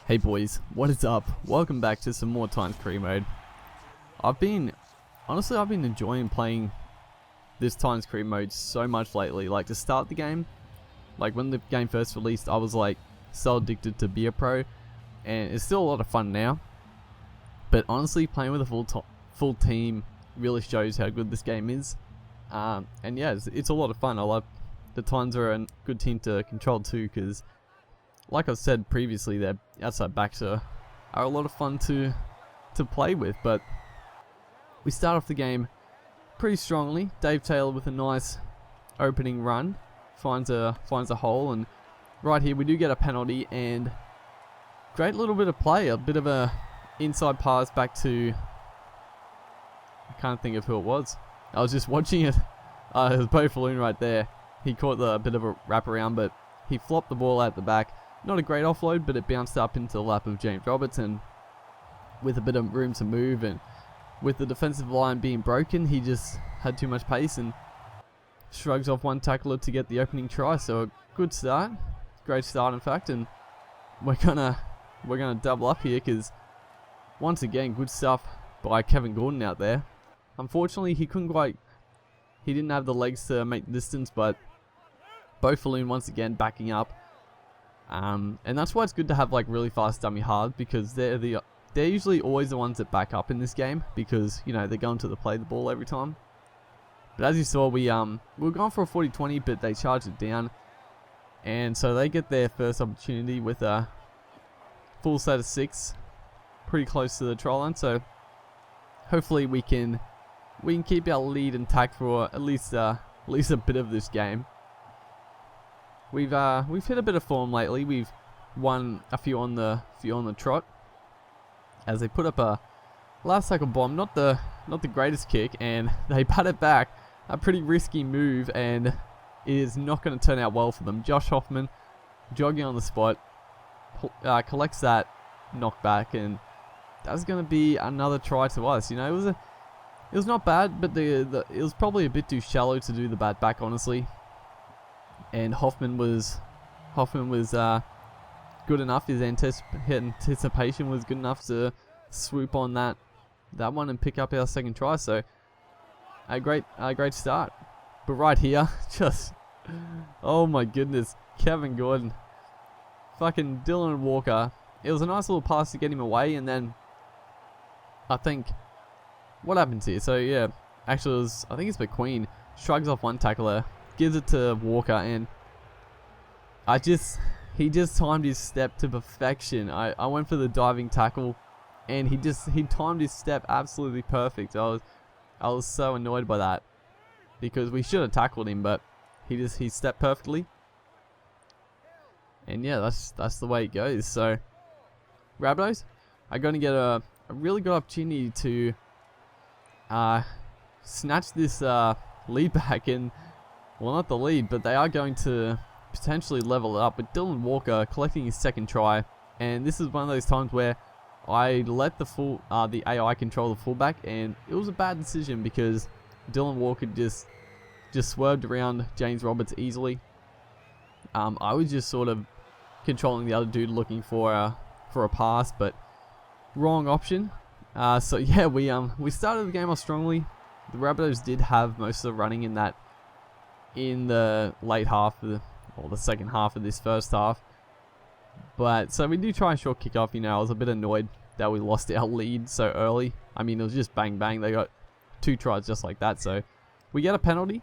Hey boys, what is up? Welcome back to some more Times Career Mode. I've been enjoying playing this Times Career Mode so much lately. Like to start the game, like when the game first released, I was like so addicted to be a pro, and it's still a lot of fun now. But honestly, playing with a full team really shows how good this game is. And yeah, it's a lot of fun. I love the Titans are a good team to control too, because like I've said previously, their outside backs are a lot of fun to play with. But we start off the game pretty strongly. Dave Taylor with a nice opening run finds a hole, and right here we do get a penalty, and great little bit of play, a bit of a inside pass back to, I can't think of who it was. I was just watching it. It was Bo Falloon right there. He caught the bit of a wraparound, but he flopped the ball out the back. Not a great offload, but it bounced up into the lap of James Robertson with a bit of room to move, and with the defensive line being broken, he just had too much pace and shrugs off one tackler to get the opening try. So a good start, great start in fact, and we're gonna double up here because once again, good stuff by Kevin Gordon out there. Unfortunately, he didn't have the legs to make the distance, but Bo Falloon once again backing up. And that's why it's good to have like really fast dummy halves, because they're usually always the ones that back up in this game, because you know they're going to play the ball every time. But as you saw, we were going for a 40-20, but they charged it down, and so they get their first opportunity with a full set of 6, pretty close to the try line. So hopefully we can keep our lead intact for at least a bit of this game. We've hit a bit of form lately. We've won a few on the trot, as they put up a last cycle bomb, not the greatest kick, and they pat it back. A pretty risky move, and it is not going to turn out well for them. Josh Hoffman jogging on the spot, collects that knockback, and that's going to be another try to us. You know, it was not bad, but it was probably a bit too shallow to do the bat back, honestly. And Hoffman was good enough. His anticipation was good enough to swoop on that one and pick up our second try. So a great start. But right here, just oh my goodness, Kevin Gordon, fucking Dylan Walker. It was a nice little pass to get him away, and then I think what happens here? So yeah, actually I think it's McQueen shrugs off one tackler, gives it to Walker, and he just timed his step to perfection. I went for the diving tackle, and he timed his step absolutely perfect. I was so annoyed by that, because we should have tackled him, but he stepped perfectly. And yeah, that's the way it goes. So Rabbitohs are going to get a really good opportunity to snatch this lead back, and well, not the lead, but they are going to potentially level it up with Dylan Walker collecting his second try. And this is one of those times where I let the AI control the fullback, and it was a bad decision because Dylan Walker just swerved around James Roberts easily. I was just sort of controlling the other dude, looking for a pass, but wrong option. So yeah, we started the game off strongly. The Rabbitohs did have most of the running in the late half or the second half of this first half. But so we do try a short kickoff. You know, I was a bit annoyed that we lost our lead so early. I mean, it was just bang bang. They got 2 tries just like that. So we get a penalty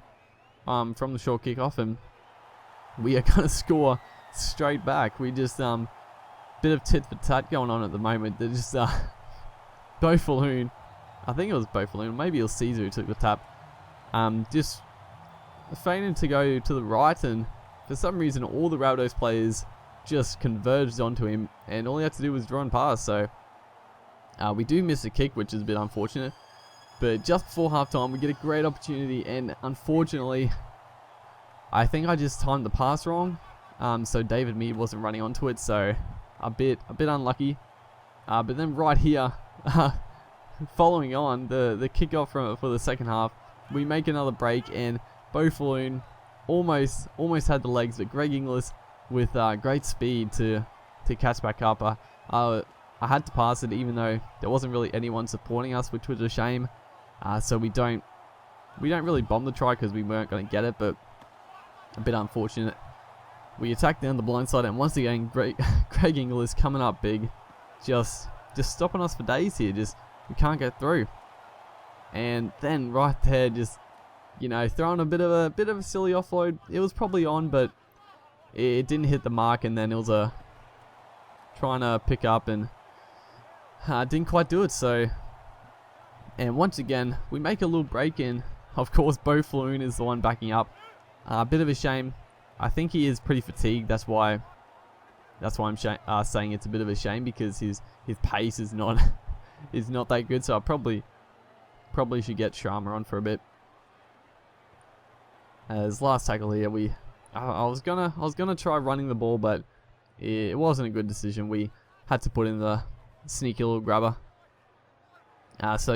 from the short kickoff, and we are gonna score straight back. We just bit of tit for tat going on at the moment. They're just Bo Falloon. I think it was Bo Falloon. Maybe it was Caesar who took the tap. Just feigning to go to the right, and for some reason all the Rabbitohs players just converged onto him, and all he had to do was draw and pass. So we do miss a kick, which is a bit unfortunate, but just before halftime we get a great opportunity, and unfortunately I think I just timed the pass wrong, so David Mead wasn't running onto it, so a bit unlucky. But then right here, following on the kickoff for the second half, we make another break, and Bo Falloon almost had the legs, but Greg Inglis with great speed to catch back up. I had to pass it even though there wasn't really anyone supporting us, which was a shame. So we don't really bomb the try because we weren't going to get it, but a bit unfortunate. We attacked down the blind side, and once again, Greg Inglis coming up big, just stopping us for days here. We can't get through. And then right there, just throwing a bit of a silly offload. It was probably on, but it didn't hit the mark, and then it was trying to pick up and didn't quite do it. So, and once again, we make a little break in. Of course, Bo Floon is the one backing up. A bit of a shame. I think he is pretty fatigued. That's why I'm saying it's a bit of a shame, because his pace is not that good. So I probably should get Sharma on for a bit. As last tackle here, I was gonna try running the ball, but it wasn't a good decision. We had to put in the sneaky little grabber. So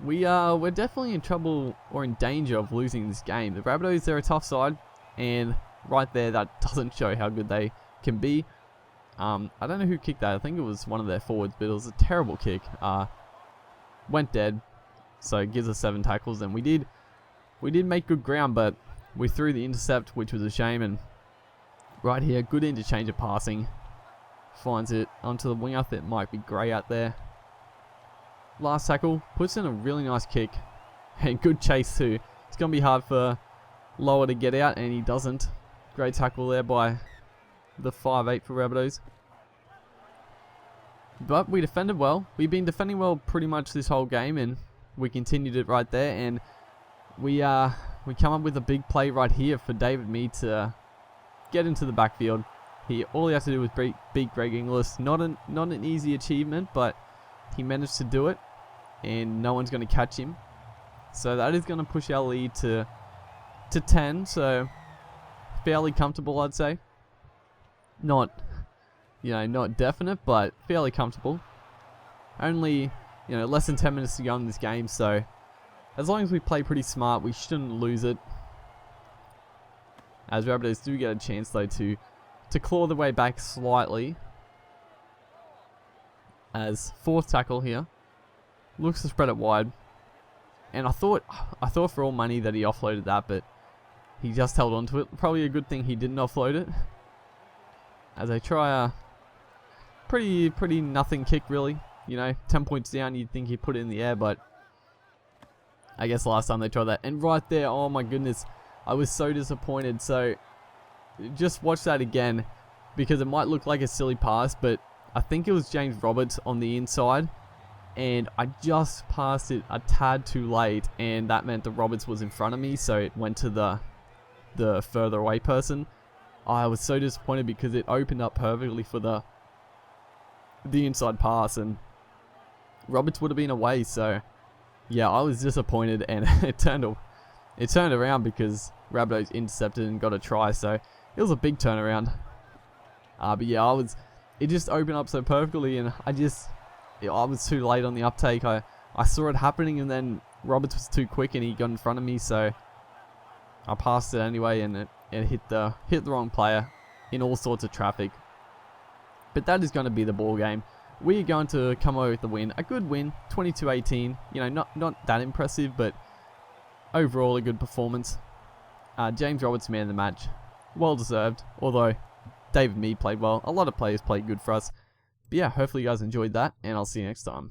we're definitely in trouble or in danger of losing this game. The Rabbitohs, they're a tough side, and right there, that doesn't show how good they can be. I don't know who kicked that. I think it was one of their forwards, but it was a terrible kick. Went dead, so it gives us 7 tackles, and we did make good ground, but we threw the intercept, which was a shame. And right here, good interchange of passing. Finds it onto the winger. That might be Gray out there. Last tackle, puts in a really nice kick, and good chase too. It's going to be hard for Lower to get out, and he doesn't. Great tackle there by the 5'8" for Rabbitohs. But we defended well. We've been defending well pretty much this whole game, and we continued it right there. And we come up with a big play right here for David Mead to get into the backfield. All he has to do was beat Greg Inglis. Not an easy achievement, but he managed to do it, and no one's going to catch him. So that is going to push our lead to 10. So fairly comfortable, I'd say. Not definite, but fairly comfortable. Only less than 10 minutes to go in this game, so as long as we play pretty smart, we shouldn't lose it. As Rabbitohs do get a chance though to claw their way back slightly. As fourth tackle here, looks to spread it wide, and I thought for all money that he offloaded that, but he just held on to it. Probably a good thing he didn't offload it. As I try a pretty nothing kick, really. 10 points down, you'd think he put it in the air, but I guess last time they tried that. And right there, oh my goodness, I was so disappointed. So just watch that again, because it might look like a silly pass, but I think it was James Roberts on the inside, and I just passed it a tad too late, and that meant that Roberts was in front of me, so it went to the further away person. I was so disappointed because it opened up perfectly for the inside pass, and Roberts would have been away. So yeah, I was disappointed, and it turned around because Rabbitohs intercepted and got a try. So it was a big turnaround. But yeah, it just opened up so perfectly, and I was too late on the uptake. I saw it happening, and then Roberts was too quick, and he got in front of me, so I passed it anyway, and it hit the wrong player in all sorts of traffic. But that is going to be the ball game. We are going to come away with the win. A good win, 22-18. Not that impressive, but overall a good performance. James Roberts, man of the match. Well deserved, although David Mead played well. A lot of players played good for us. But yeah, hopefully you guys enjoyed that, and I'll see you next time.